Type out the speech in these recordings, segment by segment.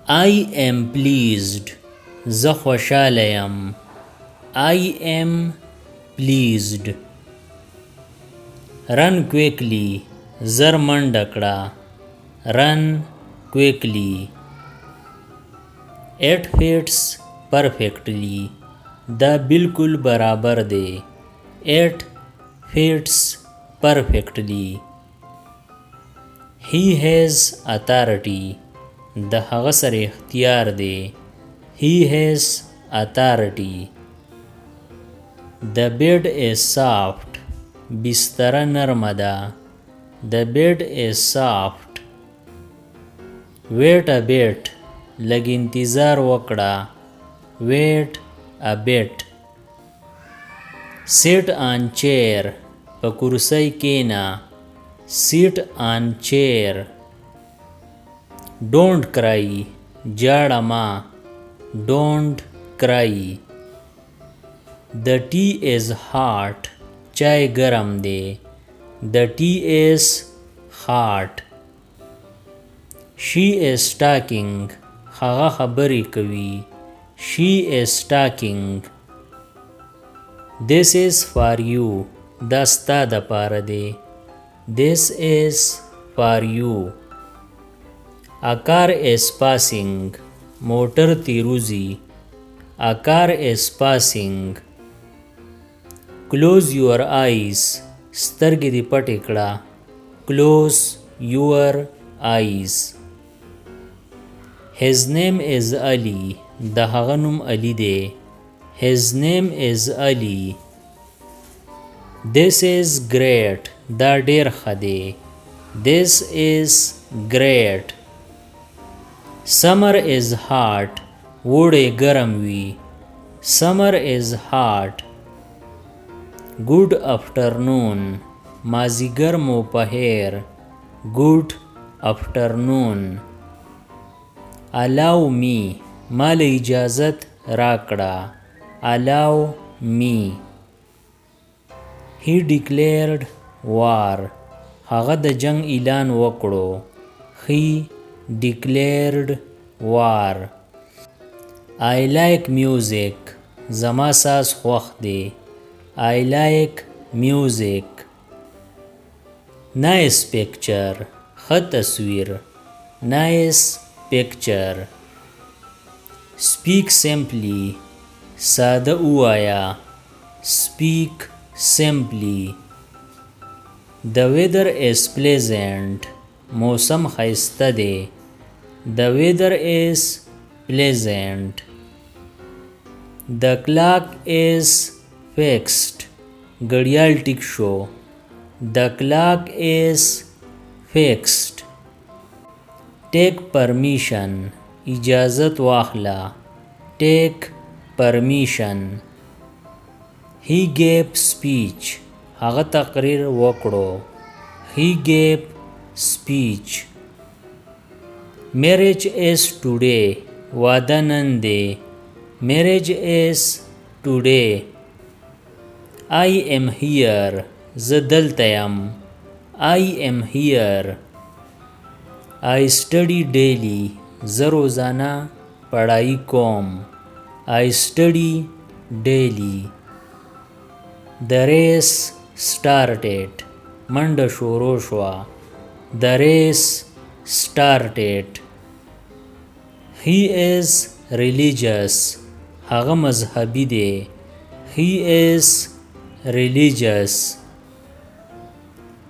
I am pleased. زه خوشاله یم. I am pleased. Run quickly. زر منډه کړه. Run quickly. It fits perfectly. دا بالکل برابر دی. It fits perfectly. He has authority. د هغه سره اختیار دی. He has authority. The bed is soft. بستر نرمه ده. The bed is soft. Wait a bit. لږ انتظار وکړه. Wait a bit. Sit on chair. په کرسۍ کېنه. Sit on chair. Don't cry. جاړه ما. Don't cry. The tea is hot. چای ګرم دی. The tea is hot. She is talking. هغه خبرې کوي. She is talking. This is for you. دا ستا دپاره دی. This is for you. A car is passing. موټر تیروزی. A car is passing. Close your eyes. سترګې دې پټې کړه. Close your eyes. His name is Ali. د هغه نوم علی دی. His name is Ali. This is great. دا ډیر ښه دی. This is great. Summer is hot. وړی ګرم وي. Summer is hot. Good afternoon. مازیګر مو پخیر. Good afternoon. Allow me. مال اجازت راکړه. Allow me. He declared war. هغه د جنگ اعلان وکړو. He declared war. I like music. زما ساز خوښ دی. I like music. Nice picture. ښه تصویر. Nice picture. Speak simply. ساده ووایه. Speak simply. The weather is pleasant. موسم ښایسته دی. The weather is pleasant. The clock is fixed. घडियाल ټیک شو. The clock is fixed. Take permission. اجازت واخله. Take permission. He gave speech. هغه تقریر وکړو. He gave speech. Marriage is today. واده نن دی. Marriage is today. I am here. زه دلته یم. I am here. I study daily. زه روزانه پڑھائی کوم. I study daily. The race started. منډه شروع شوه. The race started. He is religious. هغه مذهبي دی. He is religious.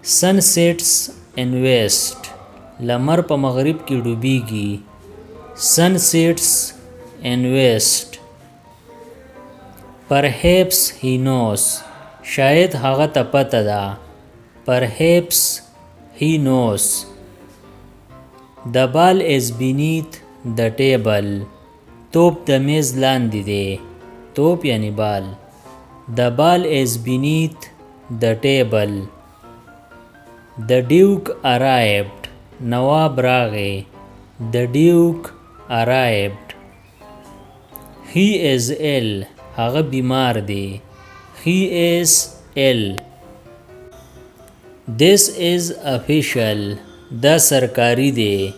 Sun sets in west. لمر په مغرب کې ډوبیږي. Sun sets in west. Perhaps he knows. شاید هغه ته پته ده. Perhaps he knows. The ball is beneath the table. توپ د میز لاندې دی. توپ یعنی بال. The ball is beneath the table. The duke arrived. نواب راغی. The duke arrived. He is ill. هغه بیمار دی. He is ill. This is official. دا سرکاری دی.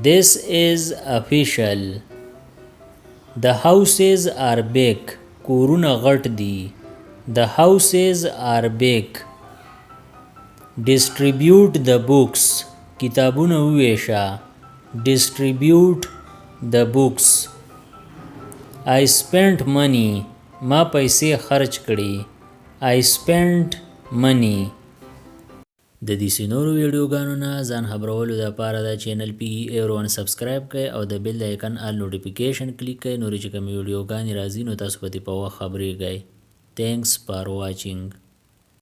This is official. The houses are big. کورونه غټ دي. The houses are big. Distribute the books. کتابونه وویشه. Distribute the books. I spent money. ما پیسې خرج کړي. I spent money. د دې نورو ویډیوګانو نه ځان خبرولو لپاره د چینل PE سبسکرایب کړئ او د بیل آیکن آل نوټیفیکیشن کلیک کړئ. نورې چې کومې ویډیوګانې راځي نو تاسو په دې په وخت خبرېږئ. Thanks for watching.